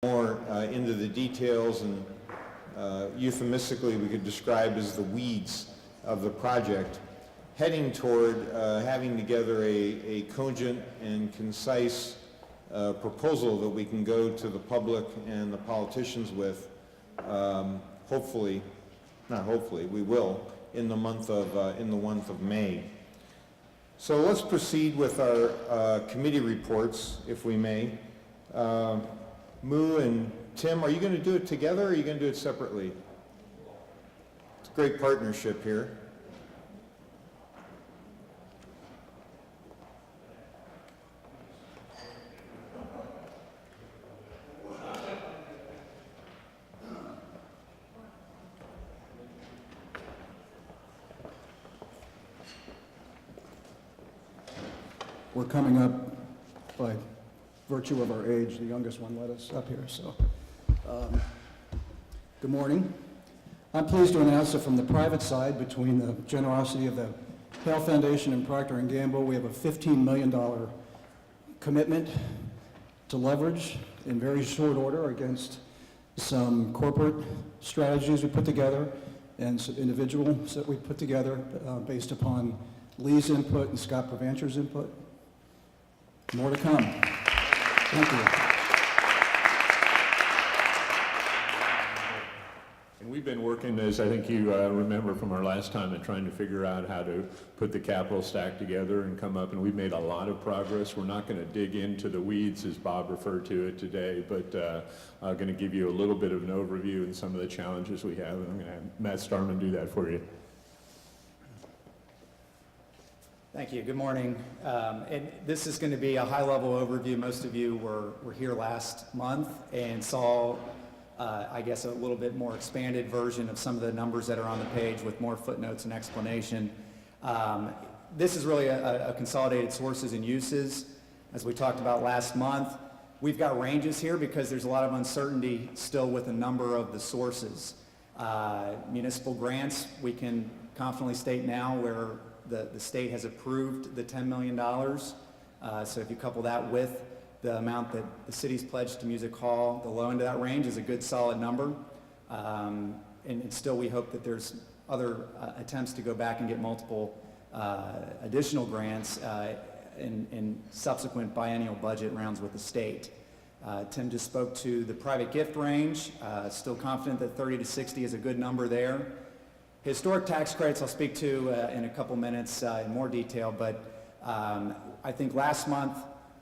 more into the details, and euphemistically we could describe as the weeds of the project, heading toward having together a cogent and concise proposal that we can go to the public and the politicians with, hopefully, not hopefully, we will, in the month of May. So let's proceed with our committee reports, if we may. Moo and Tim, are you going to do it together, or are you going to do it separately? It's a great partnership here. We're coming up, by virtue of our age, the youngest one let us up here, so. Good morning. I'm pleased to announce that from the private side, between the generosity of the Hale Foundation and Procter & Gamble, we have a $15 million commitment to leverage in very short order against some corporate strategies we put together and some individuals that we put together based upon Lee's input and Scott Provancher's input. More to come. Thank you. And we've been working, as I think you remember from our last time, at trying to figure out how to put the capital stack together and come up, and we've made a lot of progress. We're not going to dig into the weeds, as Bob referred to it today, but I'm going to give you a little bit of an overview and some of the challenges we have, and I'm going to have Matt Starman do that for you. Thank you. Good morning. And this is going to be a high-level overview. Most of you were here last month and saw, I guess, a little bit more expanded version of some of the numbers that are on the page with more footnotes and explanation. This is really a consolidated sources and uses. As we talked about last month, we've got ranges here because there's a lot of uncertainty still with a number of the sources. Municipal grants, we can confidently state now where the state has approved the $10 million. So if you couple that with the amount that the city's pledged to Music Hall, the low end of that range is a good solid number. And still we hope that there's other attempts to go back and get multiple additional grants in subsequent biennial budget rounds with the state. Tim just spoke to the private gift range. Still confident that 30 to 60 is a good number there. Historic tax credits I'll speak to in a couple minutes in more detail, but I think last month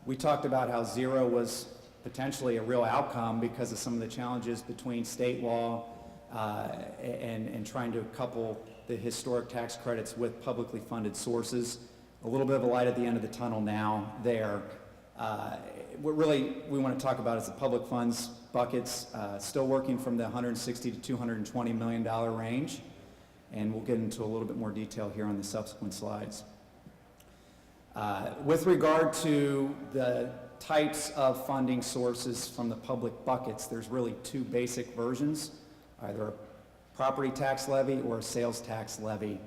we talked about how zero was potentially a real outcome because of some of the challenges between state law and trying to couple the historic tax credits with publicly funded sources. A little bit of a light at the end of the tunnel now there. What really we want to talk about is the public funds buckets, still working from the $160 to $220 million range. And we'll get into a little bit more detail here on the subsequent slides. With regard to the types of funding sources from the public buckets, there's really two basic versions, either a property tax levy or a sales tax levy.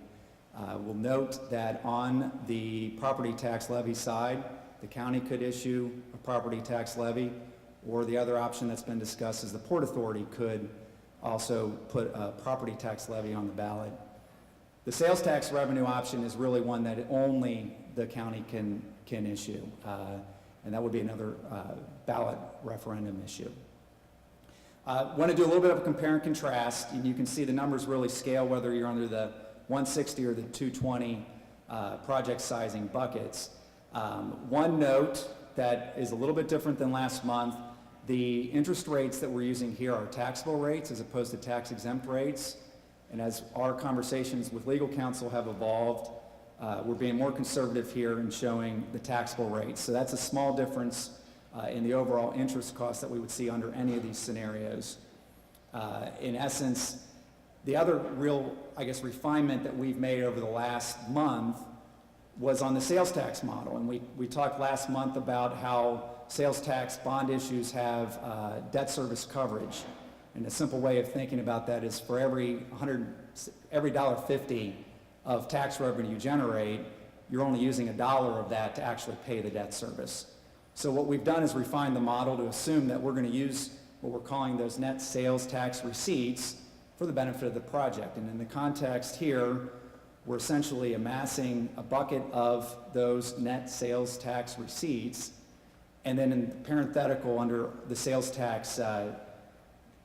We'll note that on the property tax levy side, the county could issue a property tax levy, or the other option that's been discussed is the Port Authority could also put a property tax levy on the ballot. The sales tax revenue option is really one that only the county can issue, and that would be another ballot referendum issue. Want to do a little bit of a compare and contrast, and you can see the numbers really scale whether you're under the 160 or the 220 project sizing buckets. One note that is a little bit different than last month: the interest rates that we're using here are taxable rates as opposed to tax exempt rates. And as our conversations with legal counsel have evolved, we're being more conservative here in showing the taxable rates. So that's a small difference in the overall interest cost that we would see under any of these scenarios. In essence, the other real, I guess, refinement that we've made over the last month was on the sales tax model. And we talked last month about how sales tax bond issues have debt service coverage. And a simple way of thinking about that is for every $1.50 of tax revenue you generate, you're only using $1 of that to actually pay the debt service. So what we've done is refine the model to assume that we're going to use what we're calling those net sales tax receipts for the benefit of the project. And in the context here, we're essentially amassing a bucket of those net sales tax receipts, and then in parenthetical under the sales tax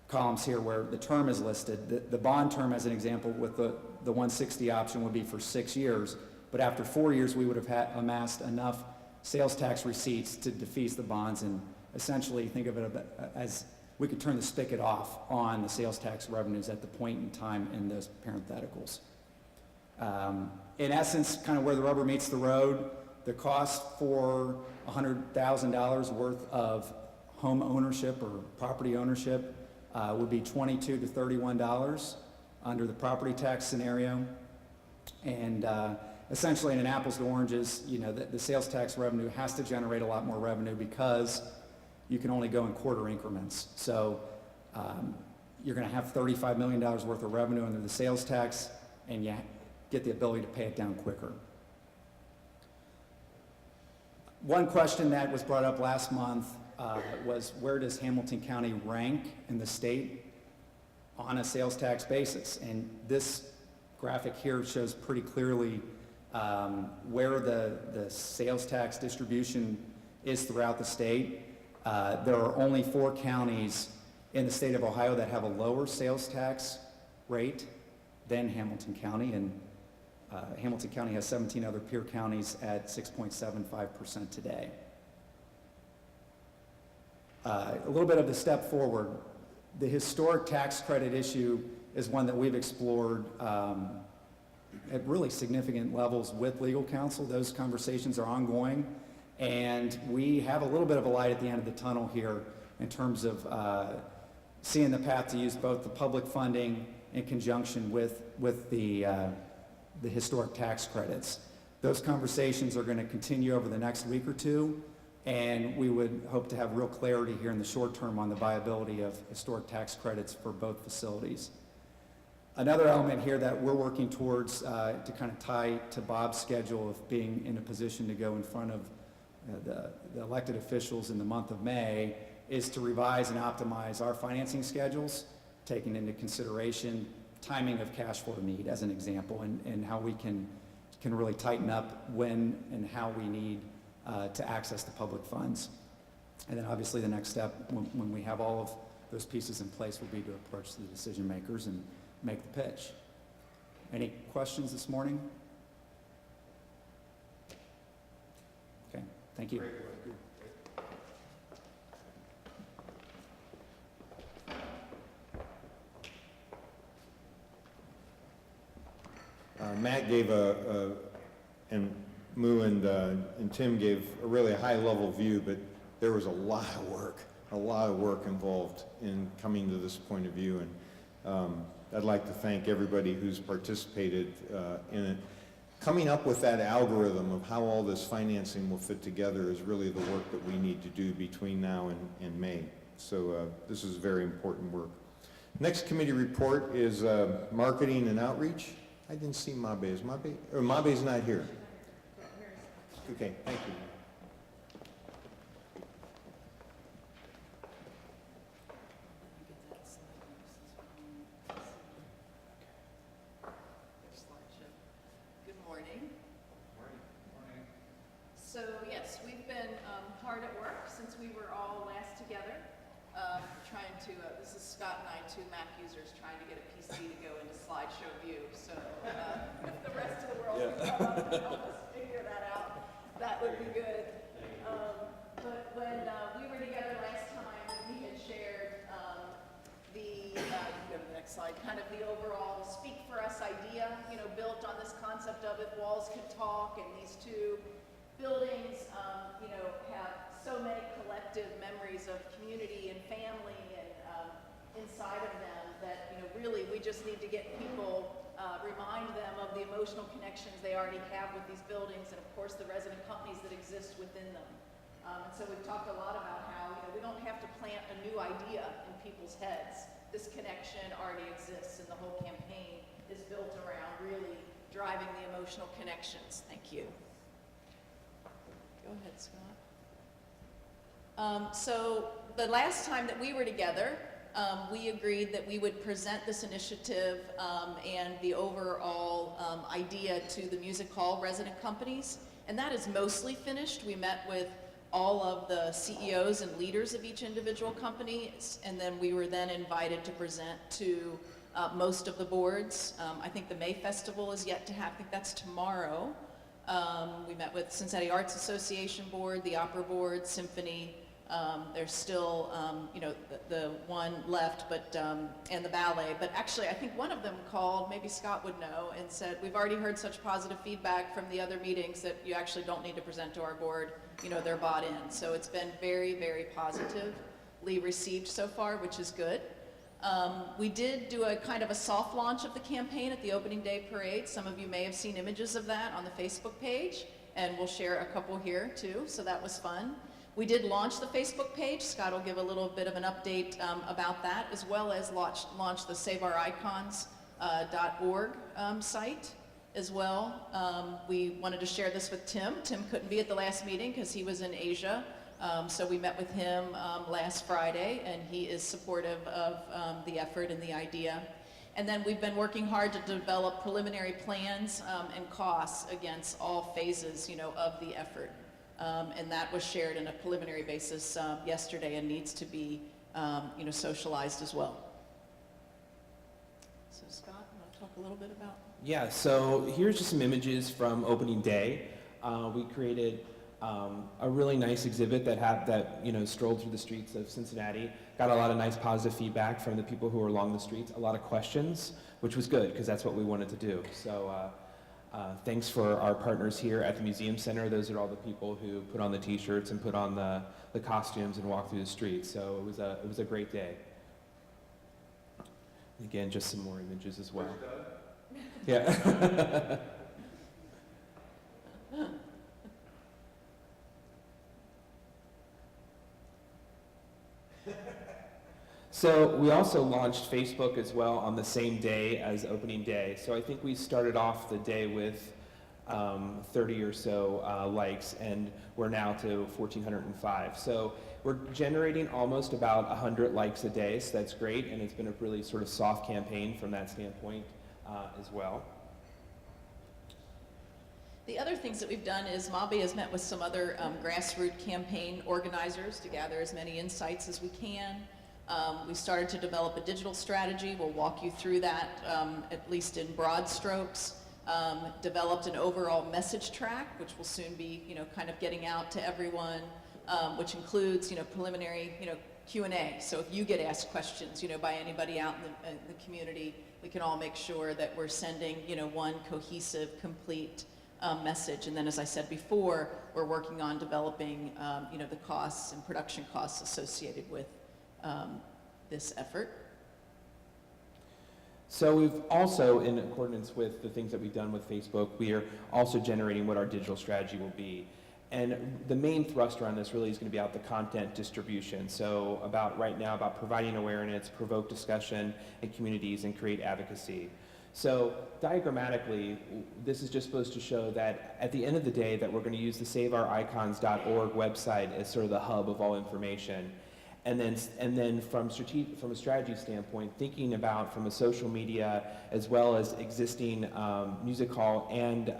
columns here where the term is listed, the bond term as an example with the 160 option would be for 6 years, but after 4 years we would have amassed enough sales tax receipts to defease the bonds, and essentially think of it as we could turn the spigot off on the sales tax revenues at the point in time in those parentheticals. In essence, kind of where the rubber meets the road, the cost for $100,000 worth of home ownership or property ownership would be $22 to $31 under the property tax scenario. And essentially in an apples to oranges, you know, the sales tax revenue has to generate a lot more revenue because you can only go in quarter increments. So you're going to have $35 million worth of revenue under the sales tax, and you get the ability to pay it down quicker. One question that was brought up last month was, where does Hamilton County rank in the state on a sales tax basis? And this graphic here shows pretty clearly where the sales tax distribution is throughout the state. There are only 4 counties in the state of Ohio that have a lower sales tax rate than Hamilton County, and Hamilton County has 17 other peer counties at 6.75% today. A little bit of the step forward. The historic tax credit issue is one that we've explored at really significant levels with legal counsel. Those conversations are ongoing, and we have a little bit of a light at the end of the tunnel here in terms of seeing the path to use both the public funding in conjunction with the historic tax credits. Those conversations are going to continue over the next week or two, and we would hope to have real clarity here in the short term on the viability of historic tax credits for both facilities. Another element here that we're working towards to kind of tie to Bob's schedule of being in a position to go in front of the elected officials in the month of May is to revise and optimize our financing schedules, taking into consideration timing of cash flow need as an example, and how we can really tighten up when and how we need to access the public funds. And then obviously the next step when we have all of those pieces in place will be to approach the decision makers and make the pitch. Any questions this morning? Okay, thank you. Matt gave and Moo and Tim gave a really high-level view, but there was a lot of work involved in coming to this point of view, and I'd like to thank everybody who's participated in it. Coming up with that algorithm of how all this financing will fit together is really the work that we need to do between now and May. So this is very important work. Next committee report is marketing and outreach. I didn't see Mabe. Is Mabe? Or Mabe's not here. Okay, thank you. Good morning. So yes, we've been hard at work since we were all last together, trying to, this is Scott and I, 2 Mac users, trying to get a PC to go into slideshow view. So if the rest of the world can come up and help us figure that out, that would be good. But when we were together last time, we had shared you can go to the next slide, kind of the overall Speak For Us idea, you know, built on this concept of if walls could talk, and these 2 buildings, you know, have so many collective memories of community and family and inside of them that, you know, really we just need to get people, remind them of the emotional connections they already have with these buildings, and of course the resident companies that exist within them. And so we've talked a lot about how, you know, we don't have to plant a new idea in people's heads. This connection already exists, and the whole campaign is built around really driving the emotional connections. Thank you. Go ahead, Scott. So the last time that we were together, we agreed that we would present this initiative and the overall idea to the music hall resident companies, and that is mostly finished. We met with all of the CEOs and leaders of each individual company, and then we were then invited to present to most of the boards. I think the May Festival is yet to happen. I think that's tomorrow. We met with Cincinnati Arts Association Board, the Opera Board, Symphony. There's still, the one left, but and the ballet. But actually, I think one of them called, maybe Scott would know, and said, we've already heard such positive feedback from the other meetings that you actually don't need to present to our board. They're bought in. So it's been very, very positively received so far, which is good. We did do a kind of a soft launch of the campaign at the opening day parade. Some of you may have seen images of that on the Facebook page, and we'll share a couple here too, so that was fun. We did launch the Facebook page. Scott will give a little bit of an update about that, as well as launch the SaveOurIcons.org site as well. We wanted to share this with Tim. Tim couldn't be at the last meeting because he was in Asia. So we met with him last Friday, and he is supportive of the effort and the idea. And then we've been working hard to develop preliminary plans and costs against all phases, of the effort. And that was shared in a preliminary basis yesterday and needs to be, socialized as well. So Scott, you want to talk a little bit about? Yeah, so here's just some images from opening day. We created a really nice exhibit that strolled through the streets of Cincinnati. Got a lot of nice positive feedback from the people who were along the streets. A lot of questions, which was good because that's what we wanted to do. So thanks for our partners here at the Museum Center. Those are all the people who put on the T-shirts and put on the costumes and walked through the streets. So it was a great day. Again, just some more images as well. Yeah. So we also launched Facebook as well on the same day as opening day. So I think we started off the day with 30 or so likes, and we're now to 1,405. So we're generating almost about 100 likes a day, so that's great, and it's been a really sort of soft campaign from that standpoint as well. The other things that we've done is MABI has met with some other grassroots campaign organizers to gather as many insights as we can. We started to develop a digital strategy. We'll walk you through that, at least in broad strokes. Developed an overall message track, which will soon be, kind of getting out to everyone, which includes, preliminary, Q&A. So if you get asked questions, by anybody out in the community, we can all make sure that we're sending, one cohesive, complete message. And then, as I said before, we're working on developing, the costs and production costs associated with this effort. So we've also, in accordance with the things that we've done with Facebook, we are also generating what our digital strategy will be. And the main thrust around this really is going to be about the content distribution. So right now about providing awareness, provoke discussion in communities, and create advocacy. So diagrammatically, this is just supposed to show that at the end of the day that we're going to use the SaveOurIcons.org website as sort of the hub of all information. And then from a strategy standpoint, thinking about from a social media as well as existing music hall and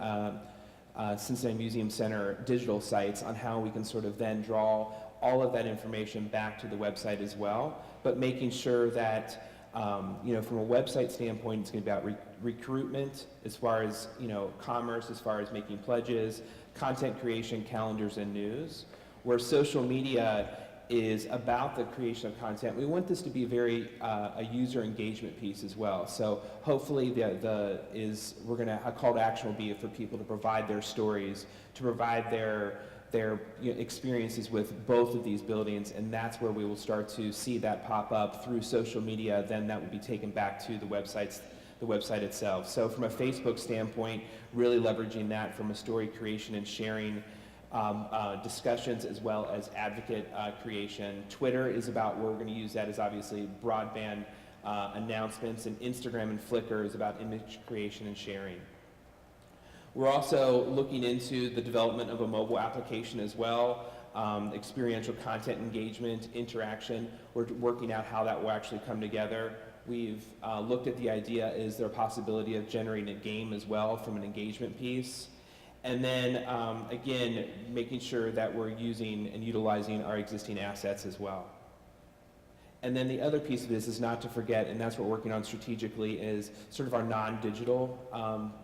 Cincinnati Museum Center digital sites on how we can sort of then draw all of that information back to the website as well, but making sure that from a website standpoint, it's going to be about recruitment as far as commerce, as far as making pledges, content creation, calendars, and news. Where social media is about the creation of content. We want this to be very a user engagement piece as well. So hopefully a call to action will be for people to provide their stories, to provide their experiences with both of these buildings, and that's where we will start to see that pop up through social media. Then that will be taken back to the website itself. So from a Facebook standpoint, really leveraging that from a story creation and sharing discussions as well as advocate creation. Twitter is about where we're going to use that as obviously broadband announcements, and Instagram and Flickr is about image creation and sharing. We're also looking into the development of a mobile application as well. experiential content engagement, interaction. We're working out how that will actually come together. We've looked at the idea, is there a possibility of generating a game as well from an engagement piece? And then, again, making sure that we're using and utilizing our existing assets as well. And then the other piece of this is not to forget, and that's what we're working on strategically, is sort of our non-digital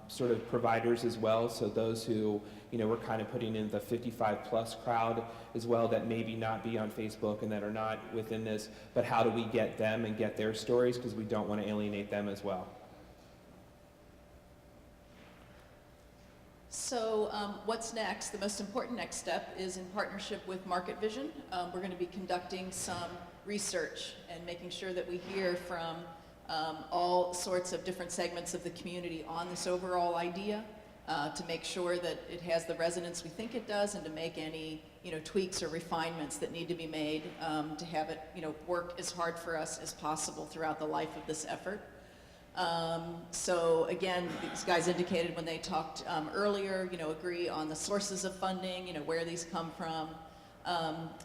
sort of providers as well. So those who, we're kind of putting in the 55+ crowd as well that maybe not be on Facebook and that are not within this, but how do we get them and get their stories, because we don't want to alienate them as well. So what's next? The most important next step is in partnership with Market Vision. We're going to be conducting some research and making sure that we hear from all sorts of different segments of the community on this overall idea to make sure that it has the resonance we think it does, and to make any tweaks or refinements that need to be made to have it work as hard for us as possible throughout the life of this effort. So again, these guys indicated when they talked earlier, agree on the sources of funding, where these come from,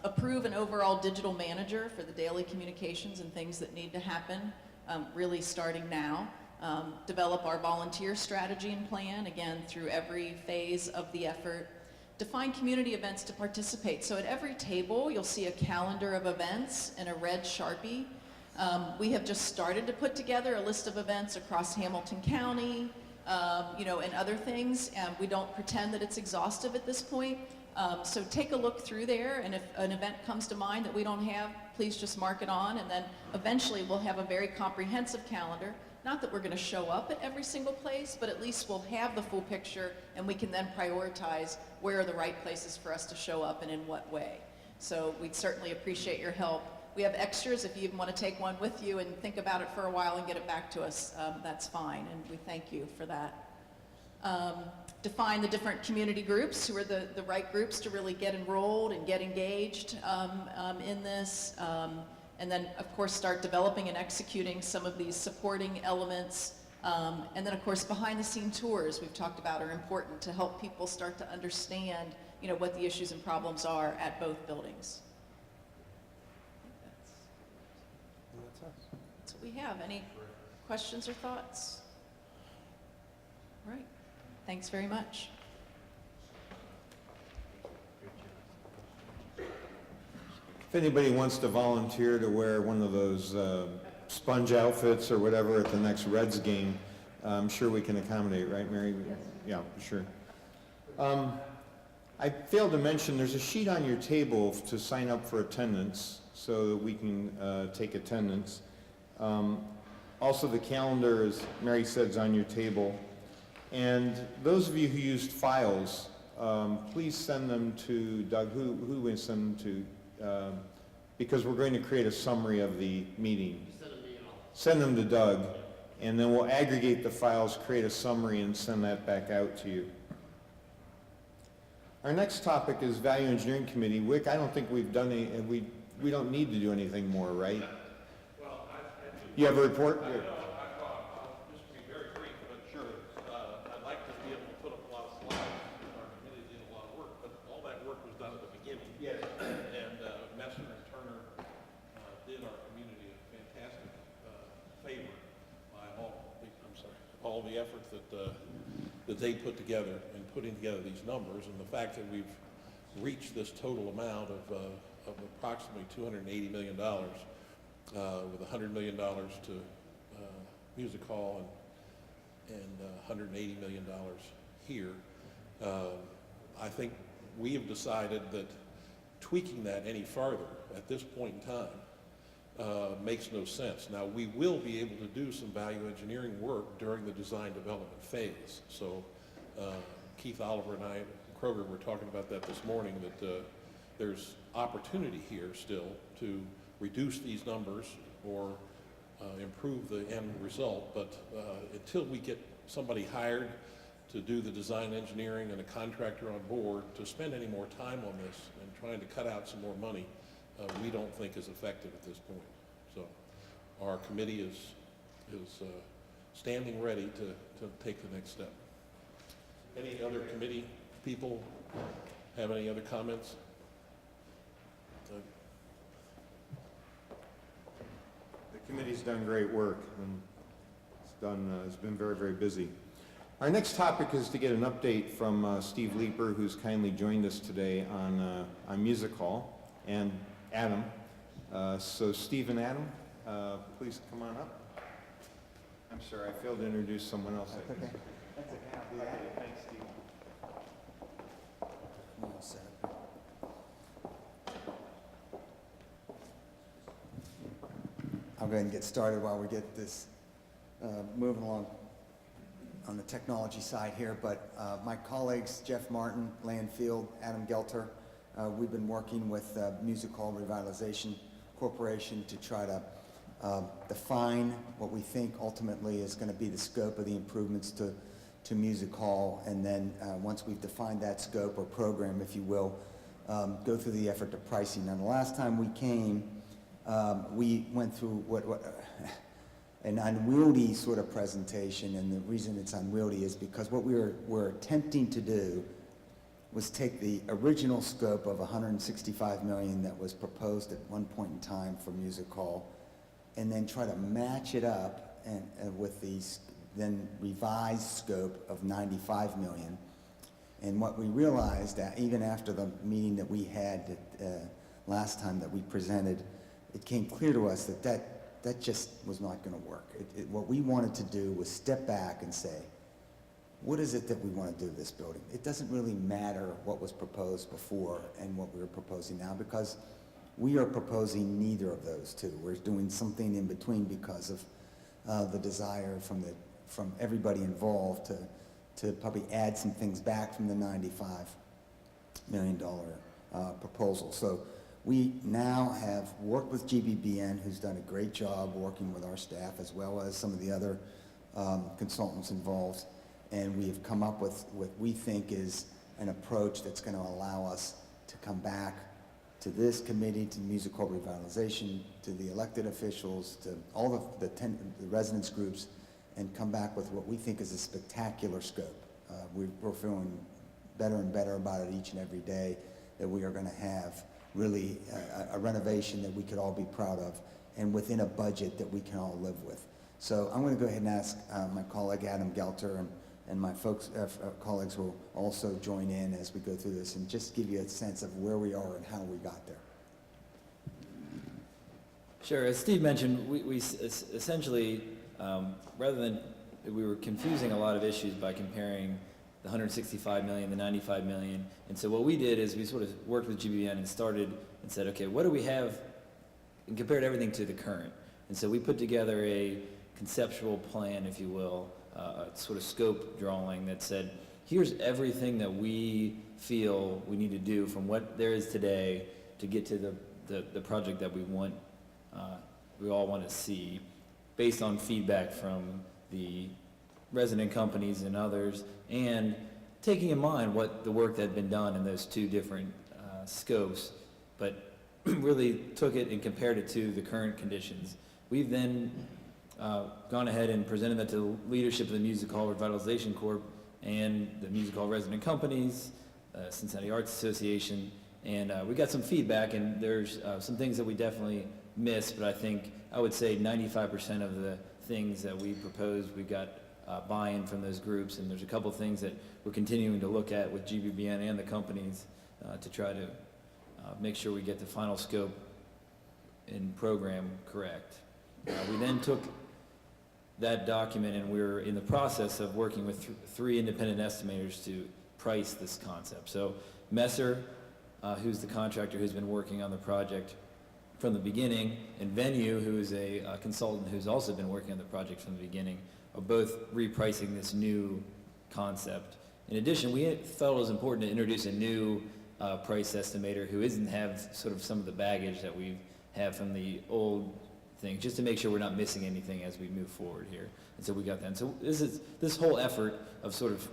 approve an overall digital manager for the daily communications and things that need to happen, really starting now, develop our volunteer strategy and plan, again, through every phase of the effort, define community events to participate. So at every table, you'll see a calendar of events and a red Sharpie. We have just started to put together a list of events across Hamilton County, and other things, and we don't pretend that it's exhaustive at this point. So take a look through there, and if an event comes to mind that we don't have, please just mark it on, and then eventually we'll have a very comprehensive calendar. Not that we're going to show up at every single place, but at least we'll have the full picture, and we can then prioritize where are the right places for us to show up and in what way. So we'd certainly appreciate your help. We have extras if you even want to take one with you and think about it for a while and get it back to us. That's fine, and we thank you for that. Define the different community groups who are the right groups to really get enrolled and get engaged in this. And then, of course, start developing and executing some of these supporting elements. And then, of course, behind-the-scene tours we've talked about are important to help people start to understand, what the issues and problems are at both buildings. That's what we have. Any questions or thoughts? All right. Thanks very much. If anybody wants to volunteer to wear one of those sponge outfits or whatever at the next Reds game, I'm sure we can accommodate, right, Mary? Yes. Yeah, sure. I failed to mention there's a sheet on your table to sign up for attendance so that we can take attendance. Also, the calendar, as Mary said, is on your table. And those of you who used files, please send them to Doug. Who we send them to? Because we're going to create a summary of the meeting. Send them to Doug, and then we'll aggregate the files, create a summary, and send that back out to you. Our next topic is Value Engineering Committee. Wick, I don't think we've done any, we don't need to do anything more, right? Well, You have a report? I'll just be very brief, but sure. I'd like to be able to put up a lot of slides. Our committee did a lot of work, but all that work was done at the beginning. Yes. And Messer and Turner did our community a fantastic favor by all the effort that they put together in putting together these numbers, and the fact that we've reached this total amount of approximately $280 million. With $100 million to Music Hall and $180 million here. I think we have decided that tweaking that any farther at this point in time makes no sense. Now, we will be able to do some value engineering work during the design development phase. So Keith Oliver and I, Kroger, were talking about that this morning, that there's opportunity here still to reduce these numbers or improve the end result, but until we get somebody hired to do the design engineering and a contractor on board to spend any more time on this and trying to cut out some more money, we don't think is effective at this point. So our committee is standing ready to take the next step. Any other committee people have any other comments? Committee's done great work, and it's been very, very busy. Our next topic is to get an update from Steve Leeper, who's kindly joined us today on Music Hall, and Adam. So Steve and Adam, please come on up. I'm sorry, I failed to introduce someone else. That's okay. Thanks, Steve. I'll go ahead and get started while we get this moving along on the technology side here. But my colleagues, Jeff Martin, Landfield, Adam Gelter, we've been working with Music Hall Revitalization Corporation to try to define what we think ultimately is going to be the scope of the improvements to Music Hall. And then once we've defined that scope or program, if you will, go through the effort of pricing. Now, the last time we came, we went through an unwieldy sort of presentation, and the reason it's unwieldy is because what we're attempting to do was take the original scope of $165 million that was proposed at one point in time for Music Hall, and then try to match it up with the then revised scope of $95 million. And what we realized, that even after the meeting that we had last time that we presented, it came clear to us that just was not going to work. What we wanted to do was step back and say, what is it that we want to do with this building? It doesn't really matter what was proposed before and what we're proposing now, because we are proposing neither of those two. We're doing something in between because of the desire from everybody involved to probably add some things back from the $95 million proposal. So we now have worked with GBBN, who's done a great job working with our staff, as well as some of the other consultants involved, and we have come up with what we think is an approach that's going to allow us to come back to this committee, to Music Hall Revitalization, to the elected officials, to all the residents groups, and come back with what we think is a spectacular scope. We're feeling better and better about it each and every day, that we are going to have really a renovation that we could all be proud of, and within a budget that we can all live with. So I'm going to go ahead and ask my colleague Adam Gelter, and my colleagues will also join in as we go through this, and just give you a sense of where we are and how we got there. Sure. As Steve mentioned, we essentially, rather than, we were confusing a lot of issues by comparing the 165 million, the 95 million. And so what we did is we sort of worked with GBN and started and said, okay, what do we have, and compared everything to the current. And so we put together a conceptual plan, if you will, a sort of scope drawing that said, here's everything that we feel we need to do from what there is today to get to the project that we want, we all want to see, based on feedback from the resident companies and others, and taking in mind what the work that had been done in those two different scopes, but really took it and compared it to the current conditions. We've then gone ahead and presented that to the leadership of the Music Hall Revitalization Corp and the Music Hall resident companies, Cincinnati Arts Association, and we got some feedback, and there's some things that we definitely missed, but I would say 95% of the things that we proposed, we got buy-in from those groups, and there's a couple things that we're continuing to look at with GBBN and the companies to try to make sure we get the final scope and program correct. We then took that document, and we're in the process of working with three independent estimators to price this concept. So Messer, who's the contractor who's been working on the project from the beginning, and Venue, who is a consultant who's also been working on the project from the beginning, are both repricing this new concept. In addition, we felt it was important to introduce a new price estimator who doesn't have sort of some of the baggage that we have from the old thing, just to make sure we're not missing anything as we move forward here. And so we got that. And so this whole effort of sort of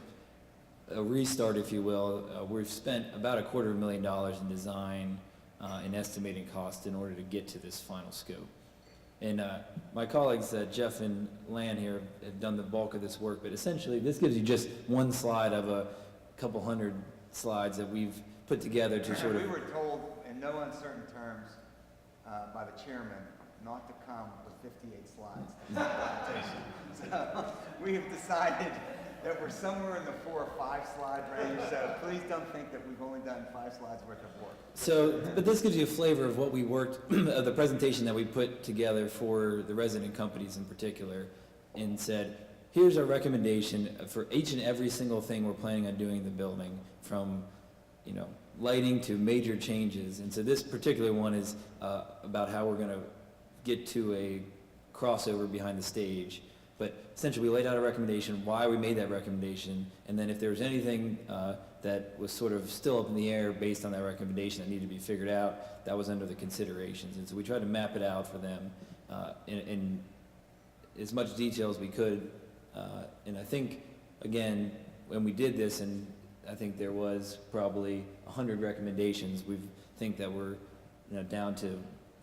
a restart, if you will, we've spent about $250,000 in design and estimating costs in order to get to this final scope. And my colleagues, Jeff and Lan here, have done the bulk of this work, but essentially this gives you just one slide of a couple hundred slides that we've put together to sort of... We were told in no uncertain terms by the chairman not to come with 58 slides to this presentation. So we have decided that we're somewhere in the 4 or 5 slide range, so please don't think that we've only done 5 slides worth of work. So, but this gives you a flavor of what we worked, of the presentation that we put together for the resident companies in particular, and said, here's our recommendation for each and every single thing we're planning on doing in the building, from, you know, lighting to major changes. And so this particular one is about how we're gonna get to a crossover behind the stage. But essentially, we laid out a recommendation, why we made that recommendation, and then if there was anything that was sort of still up in the air based on that recommendation that needed to be figured out, that was under the considerations. And so we tried to map it out for them in as much detail as we could. And I think, again, when we did this, and I think there was probably 100 recommendations, we think that we're, you know, down to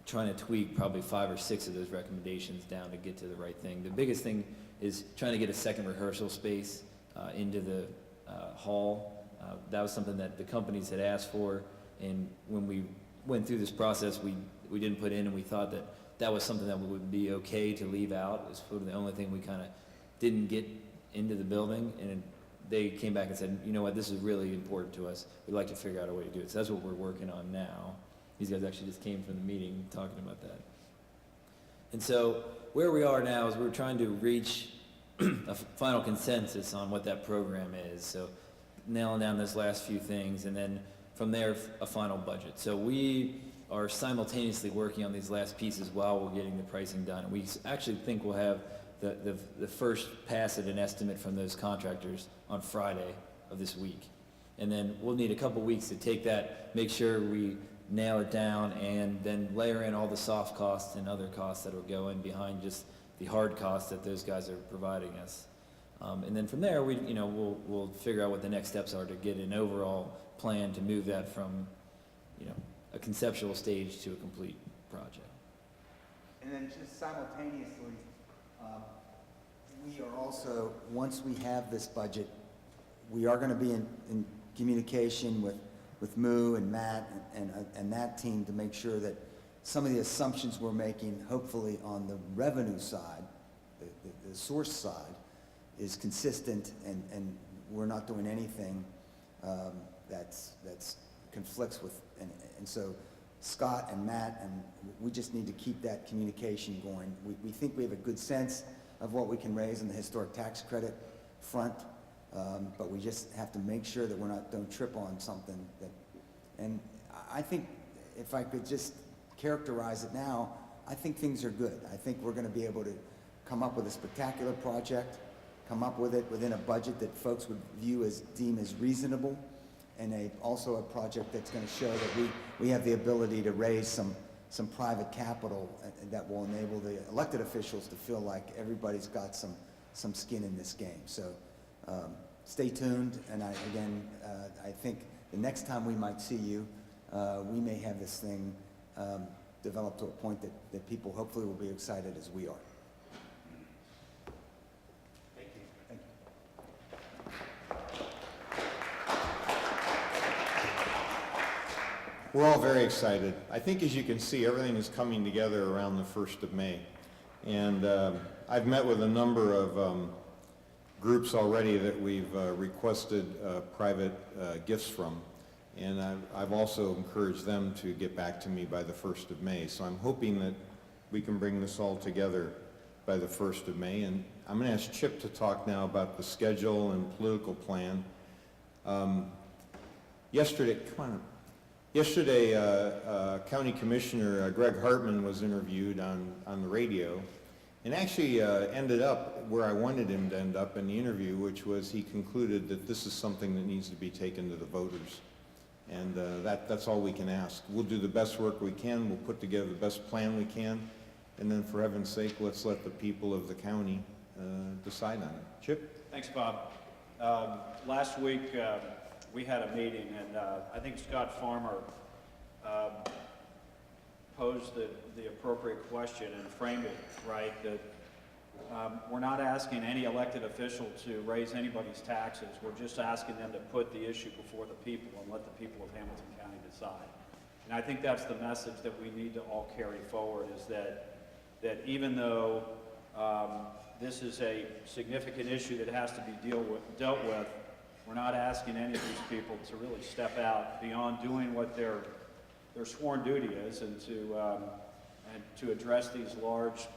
trying to tweak probably 5 or 6 of those recommendations down to get to the right thing. The biggest thing is trying to get a second rehearsal space into the hall. That was something that the companies had asked for, and when we went through this process, we didn't put in, and we thought that that was something that would be okay to leave out. It was sort of the only thing we kind of didn't get into the building, and they came back and said, you know what, this is really important to us. We'd like to figure out a way to do it. So that's what we're working on now. These guys actually just came from the meeting talking about that. And so where we are now is we're trying to reach a final consensus on what that program is. So nailing down those last few things, and then from there, a final budget. So we are simultaneously working on these last pieces while we're getting the pricing done. And we actually think we'll have the first pass at an estimate from those contractors on Friday of this week. And then we'll need a couple weeks to take that, make sure we nail it down, and then layer in all the soft costs and other costs that will go in behind just the hard costs that those guys are providing us. And then from there, we'll figure out what the next steps are to get an overall plan to move that from, a conceptual stage to a complete project. And then just simultaneously, we are also, once we have this budget, we are going to be in communication with Moo and Matt and that team to make sure that some of the assumptions we're making, hopefully on the revenue side, the source side, is consistent, and we're not doing anything that's conflicts with, and so Scott and Matt, and we just need to keep that communication going. We think we have a good sense of what we can raise in the historic tax credit front, but we just have to make sure that don't trip on something that, and I think if I could just characterize it now, I think things are good. I think we're going to be able to come up with a spectacular project, come up with it within a budget that folks would deem as reasonable, and also a project that's going to show that we have the ability to raise some private capital that will enable the elected officials to feel like everybody's got some skin in this game. So stay tuned, and I think the next time we might see you, we may have this thing developed to a point that people hopefully will be excited as we are. Thank you. Thank you. We're all very excited. I think, as you can see, everything is coming together around the 1st of May. And I've met with a number of groups already that we've requested private gifts from. And I've also encouraged them to get back to me by the 1st of May. So I'm hoping that we can bring this all together by the 1st of May. And I'm going to ask Chip to talk now about the schedule and political plan. Yesterday, County Commissioner Greg Hartman was interviewed on the radio, and actually ended up where I wanted him to end up in the interview, which was he concluded that this is something that needs to be taken to the voters. And that's all we can ask. We'll do the best work we can, we'll put together the best plan we can, and then for heaven's sake, let's let the people of the county decide on it. Chip? Thanks, Bob. Last week, we had a meeting, and I think Scott Farmer posed the appropriate question and framed it right, that we're not asking any elected official to raise anybody's taxes. We're just asking them to put the issue before the people and let the people of Hamilton County decide. And I think that's the message that we need to all carry forward, is that that even though this is a significant issue that has to be dealt with, we're not asking any of these people to really step out beyond doing what their sworn duty is, and to address these large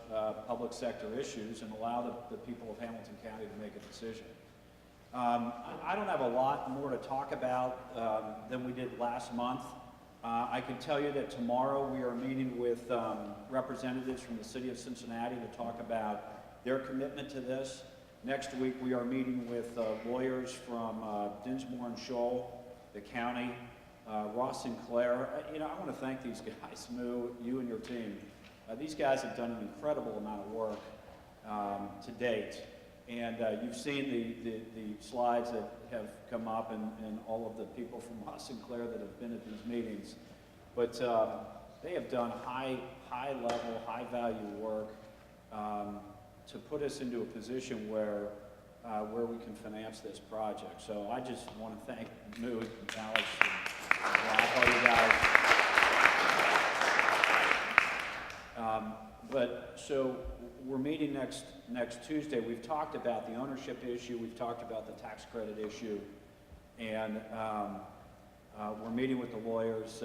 public sector issues and allow the people of Hamilton County to make a decision. I don't have a lot more to talk about than we did last month. I can tell you that tomorrow we are meeting with representatives from the city of Cincinnati to talk about their commitment to this. Next week we are meeting with lawyers from Dinsmore and Shoal, the county, Ross Sinclair. You know, I want to thank these guys, Moo, you and your team. These guys have done an incredible amount of work to date. And you've seen the slides that have come up and all of the people from Ross Sinclair that have been at these meetings. But they have done high level, high value work to put us into a position where we can finance this project. So I just want to thank Moo and Alex and all you guys. So we're meeting next Tuesday. We've talked about the ownership issue. We've talked about the tax credit issue. And we're meeting with the lawyers.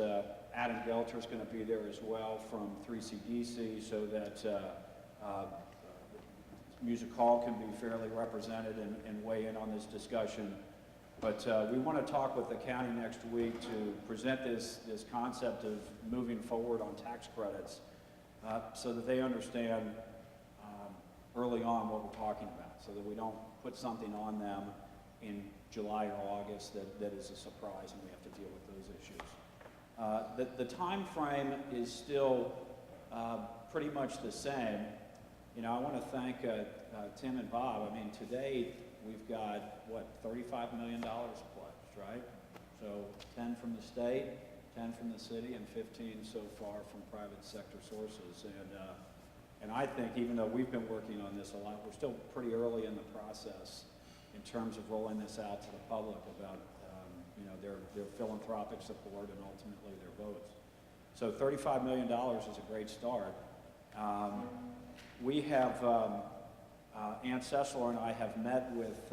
Adam Gelter is going to be there as well from 3CDC, so that Music Hall can be fairly represented and weigh in on this discussion. But we want to talk with the county next week to present this concept of moving forward on tax credits so that they understand early on what we're talking about, so that we don't put something on them in July or August that is a surprise and we have to deal with those issues. The time frame is still pretty much the same. You know, I want to thank Tim and Bob. I mean, today we've got, what, $35 million pledged, right? So 10 from the state, 10 from the city, and 15 so far from private sector sources. And I think even though we've been working on this a lot, we're still pretty early in the process in terms of rolling this out to the public about their philanthropic support and ultimately their votes. So $35 million is a great start. We have, Ann Sessler and I have met with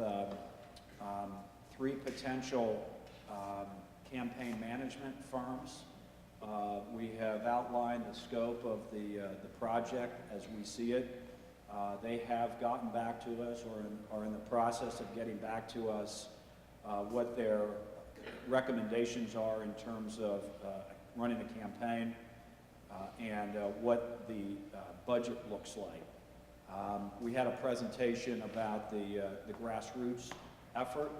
3 potential campaign management firms. We have outlined the scope of the project as we see it. They have gotten back to us or are in the process of getting back to us what their recommendations are in terms of running a campaign and what the budget looks like. We had a presentation about the grassroots effort,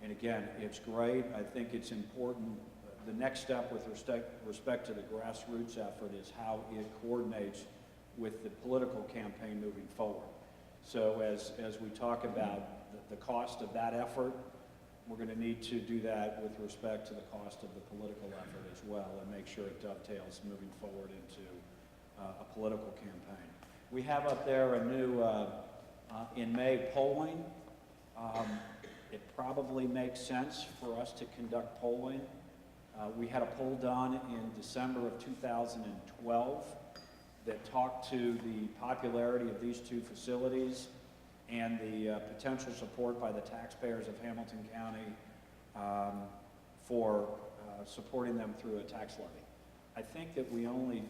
and again, it's great. I think it's important. The next step with respect to the grassroots effort is how it coordinates with the political campaign moving forward. So as we talk about the cost of that effort, we're going to need to do that with respect to the cost of the political effort as well, and make sure it dovetails moving forward into a political campaign. We have up there a new, in May, polling. It probably makes sense for us to conduct polling. We had a poll done in December of 2012 that talked to the popularity of these 2 facilities and the potential support by the taxpayers of Hamilton County for supporting them through a tax levy. I think that we only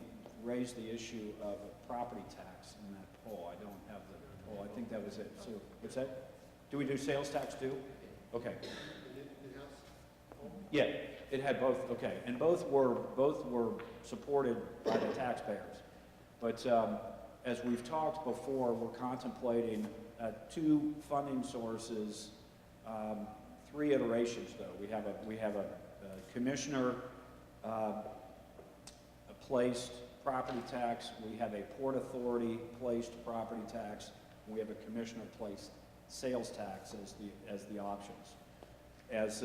raised the issue of a property tax in that poll. I don't have the poll. I think that was it. So, what's that? Do we do sales tax too? Okay. Yeah, it had both. Okay, and both were supported by the taxpayers. But as we've talked before, we're contemplating 2 funding sources, 3 iterations though. We have a commissioner placed property tax. We have a Port Authority placed property tax. We have a commissioner placed sales tax as the options. As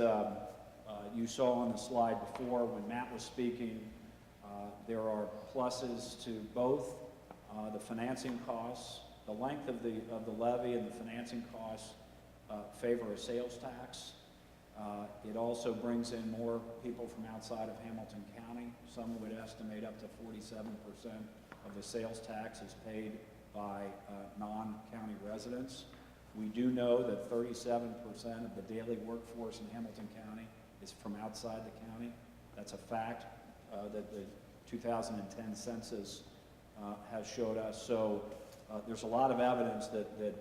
you saw on the slide before when Matt was speaking, there are pluses to both the financing costs, the length of the levy and the financing costs favor a sales tax. It also brings in more people from outside of Hamilton County. Some would estimate up to 47% of the sales tax is paid by non-county residents. We do know that 37% of the daily workforce in Hamilton County is from outside the county. That's a fact that the 2010 census has showed us. So there's a lot of evidence that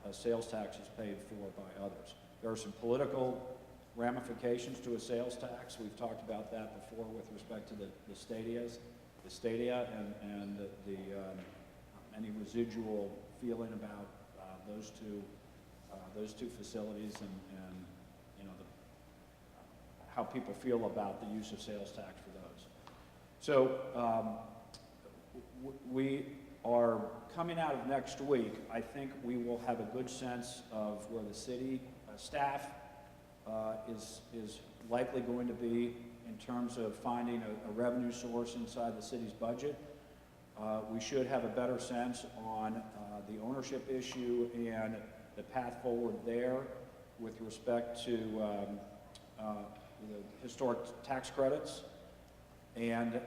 a sales tax is paid for by others. There are some political ramifications to a sales tax. We've talked about that before with respect to the stadia and any residual feeling about those two facilities and you know how people feel about the use of sales tax for those. So we are coming out of next week. I think we will have a good sense of where the city staff is likely going to be in terms of finding a revenue source inside the city's budget. We should have a better sense on the ownership issue and the path forward there with respect to the historic tax credits. And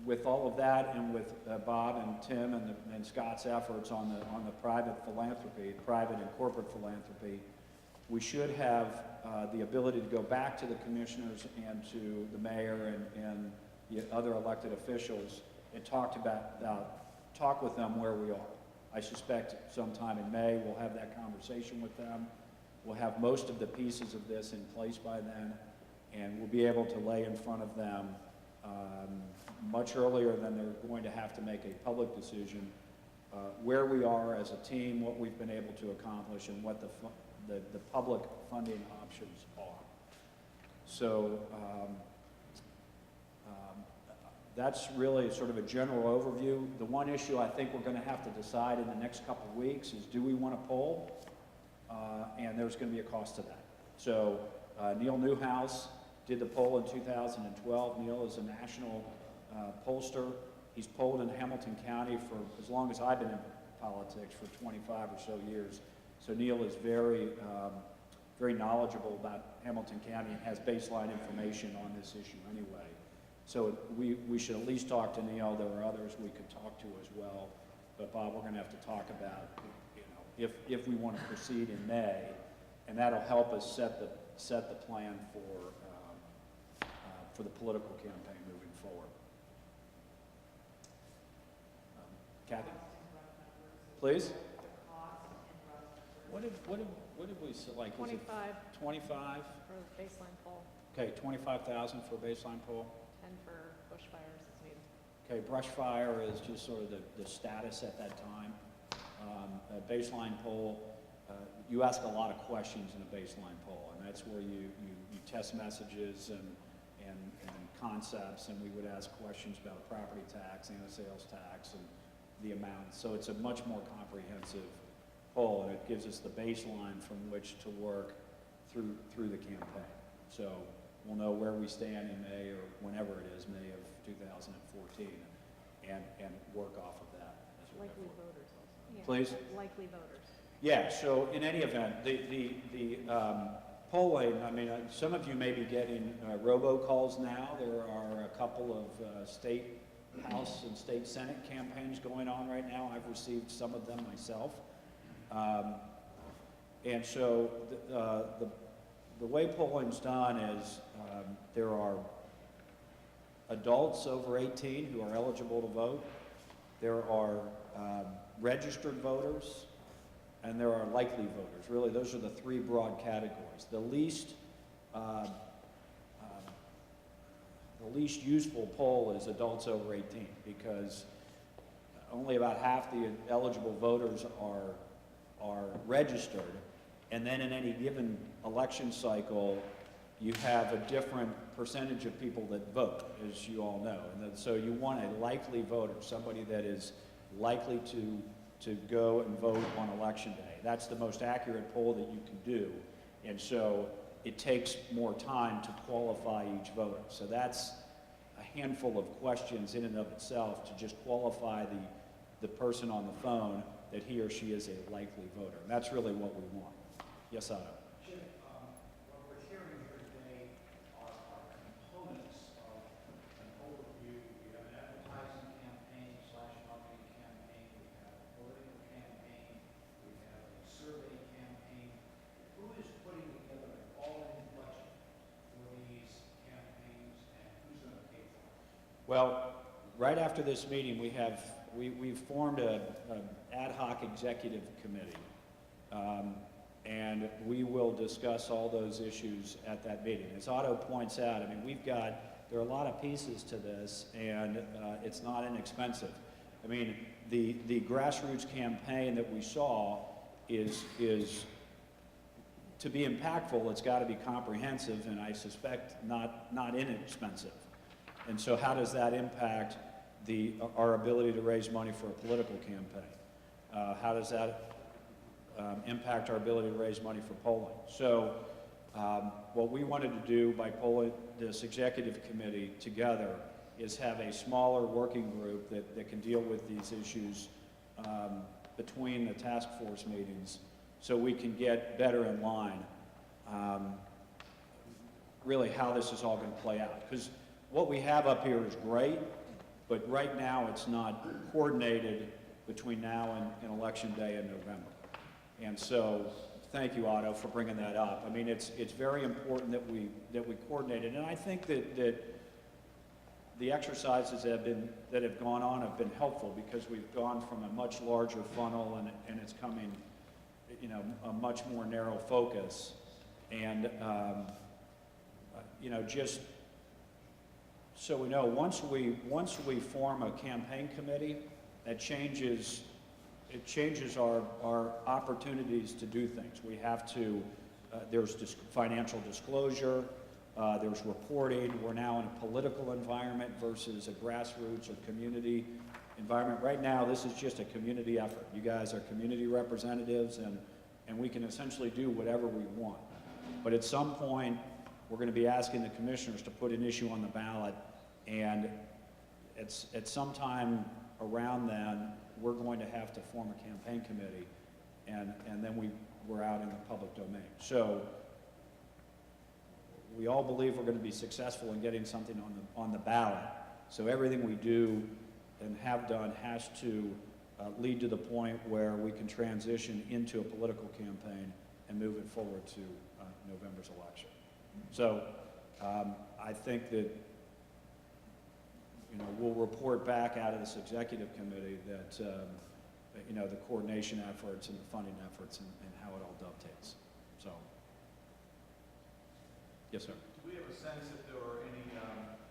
with all of that, and with Bob and Tim and Scott's efforts on the private philanthropy, private and corporate philanthropy, we should have the ability to go back to the commissioners and to the mayor and the other elected officials and talk with them where we are. I suspect sometime in May we'll have that conversation with them. We'll have most of the pieces of this in place by then, and we'll be able to lay in front of them much earlier than they're going to have to make a public decision where we are as a team, what we've been able to accomplish, and what the public funding options are. So that's really sort of a general overview. The one issue I think we're going to have to decide in the next couple of weeks is, do we want to poll? And there's going to be a cost to that. So Neil Newhouse did the poll in 2012. Neil is a national pollster. He's polled in Hamilton County for as long as I've been in politics, for 25 or so years. So Neil is very knowledgeable about Hamilton County and has baseline information on this issue anyway. So we should at least talk to Neil. There are others we could talk to as well. But Bob, we're going to have to talk about, you know, if we want to proceed in May, and that'll help us set the plan for the political campaign moving forward. Kathy, please. What did we select? 25 25. for the baseline poll, Okay, 25,000 for a baseline poll. 10 for bushfires as needed. Okay, brush fire is just sort of the status at that time. A baseline poll, you ask a lot of questions in a baseline poll, and that's where you test messages and concepts, and we would ask questions about property tax and the sales tax and the amount. So it's a much more comprehensive poll, and it gives us the baseline from which to work through the campaign. So we'll know where we stand in May, or whenever it is, May of 2014, and work off of that as we go Likely forward. voters also. Yeah. Please? Likely voters. Yeah, so in any event, the polling, I mean, some of you may be getting robocalls now. There are a couple of state House and state Senate campaigns going on right now. I've received some of them myself. And so the way polling's done is there are adults over 18 who are eligible to vote. There are registered voters, and there are likely voters. Really, those are the three broad categories. The least useful poll is adults over 18, because only about half the eligible voters are registered, and then in any given election cycle, you have a different percentage of people that vote, as you all know. And so you want a likely voter, somebody that is likely to go and vote on election day. That's the most accurate poll that you can do. And so it takes more time to qualify each voter. So that's a handful of questions in and of itself to just qualify the person on the phone that he or she is a likely voter. And that's really what we want. Yes, Otto? Jim, what we're hearing here today are components of an overview. We have an advertising campaign / Well, right after this meeting, we've formed a ad hoc executive committee. And we will discuss all those issues at that meeting. As Otto points out, I mean, there are a lot of pieces to this, and it's not inexpensive. I mean, the grassroots campaign that we saw is to be impactful, it's got to be comprehensive, and I suspect not inexpensive. And so how does that impact our ability to raise money for a political campaign? How does that impact our ability to raise money for polling? So what we wanted to do by pulling this executive committee together is have a smaller working group that can deal with these issues between the task force meetings, so we can get better in line really how this is all going to play out. Because what we have up here is great, but right now it's not coordinated between now and election day in November. And so, thank you, Otto, for bringing that up. I mean, it's very important that we coordinate it, and I think that the exercises that have gone on have been helpful, because we've gone from a much larger funnel and it's coming, you know, a much more narrow focus, and you know, just so we know, once we form a campaign committee, that changes. It changes our opportunities to do things. We have to, there's financial disclosure, there's reporting. We're now in a political environment versus a grassroots or community environment. Right now, this is just a community effort. You guys are community representatives, and we can essentially do whatever we want. But at some point, we're going to be asking the commissioners to put an issue on the ballot, and at some time around then, we're going to have to form a campaign committee, and then we're out in the public domain. So we all believe we're going to be successful in getting something on the ballot. So everything we do and have done has to lead to the point where we can transition into a political campaign and move it forward to November's election. So I think that, you know, we'll report back out of this executive committee that, you know, the coordination efforts and the funding efforts and how it all dovetails. So, yes, sir. Do we have a sense if there are any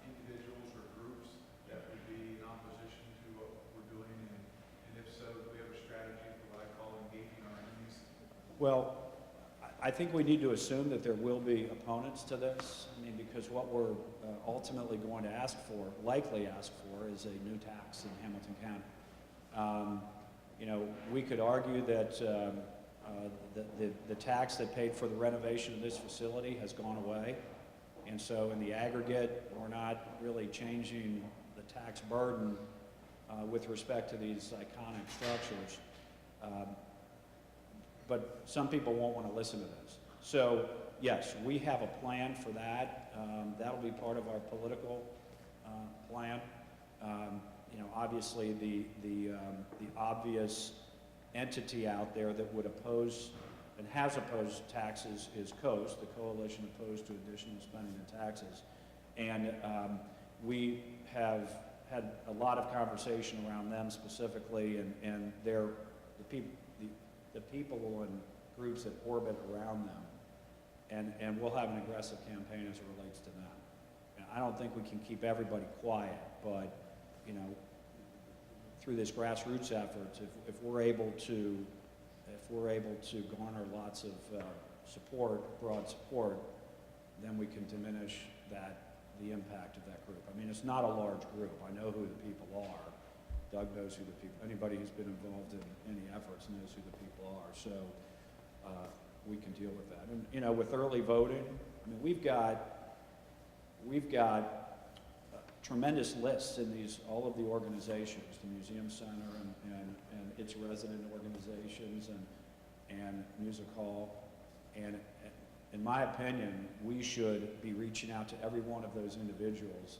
individuals or groups that would be in opposition to what we're doing? And if so, do we have a strategy for what I call engaging our enemies? Well, I think we need to assume that there will be opponents to this. I mean, because what we're ultimately going to likely ask for, is a new tax in Hamilton County. You know, we could argue that the tax that paid for the renovation of this facility has gone away. And so in the aggregate, we're not really changing the tax burden with respect to these iconic structures. But some people won't want to listen to this. So yes, we have a plan for that. That'll be part of our political plan. You know, obviously the obvious entity out there that would oppose and has opposed taxes is COAST, the Coalition Opposed to Additional Spending and Taxes. And we have had a lot of conversation around them specifically, and the people and groups that orbit around them, and we'll have an aggressive campaign as it relates to them. And I don't think we can keep everybody quiet, but, you know, through this grassroots effort, if we're able to garner lots of broad support, then we can diminish the impact of that group. I mean, it's not a large group. I know who the people are. Doug knows who the people, anybody who's been involved in any efforts knows who the people are. So we can deal with that. And, you know, with early voting, I mean, we've got tremendous lists in all of the organizations, the Museum Center and its resident organizations and Music Hall. And in my opinion, we should be reaching out to every one of those individuals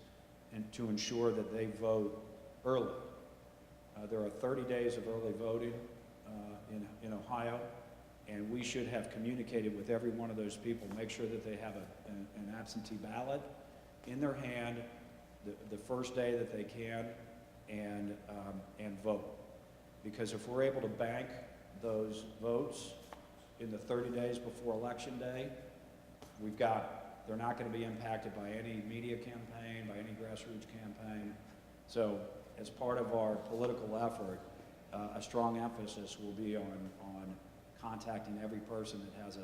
and to ensure that they vote early. There are 30 days of early voting in Ohio, and we should have communicated with every one of those people, make sure that they have an absentee ballot in their hand, the first day that they can and vote. Because if we're able to bank those votes in the 30 days before Election Day, they're not going to be impacted by any media campaign, by any grassroots campaign. So as part of our political effort, a strong emphasis will be on contacting every person that has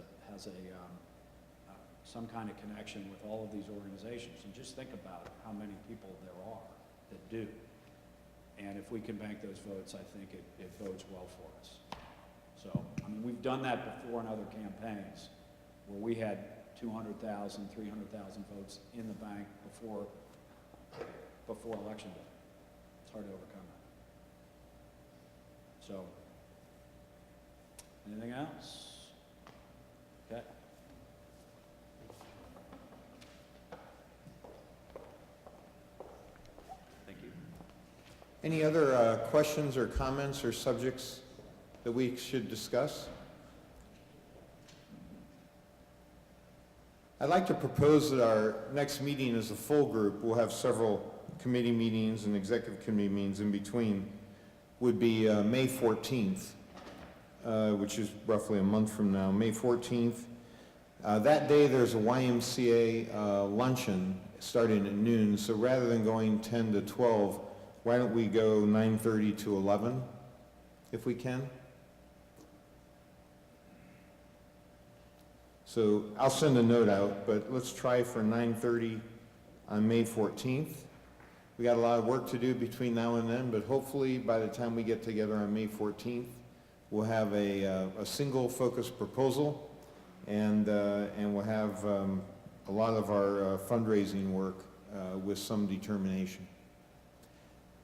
some kind of connection with all of these organizations. And just think about how many people there are that do. And if we can bank those votes, I think it bodes well for us. So, I mean, we've done that before in other campaigns where we had 200,000, 300,000 votes in the bank before Election Day. It's hard to overcome that. So, anything else? Okay. Thank you. Any other questions or comments or subjects that we should discuss? I'd like to propose that our next meeting as a full group, we'll have several committee meetings and executive committee meetings in between, would be May 14th, which is roughly a month from now, May 14th. That day there's a YMCA luncheon starting at noon, so rather than going 10 to 12, why don't we go 9:30 to 11, if we can? So I'll send a note out, but let's try for 9:30 on May 14th. We got a lot of work to do between now and then, but hopefully by the time we get together on May 14th, we'll have a single focus proposal, and we'll have a lot of our fundraising work with some determination.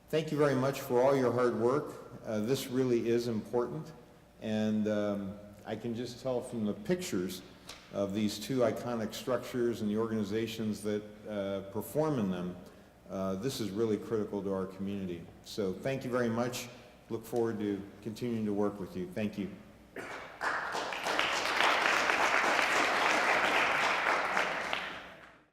Thank you very much for all your hard work. This really is important, and I can just tell from the pictures of these two iconic structures and the organizations that perform in them, this is really critical to our community. So thank you very much. Look forward to continuing to work with you. Thank you.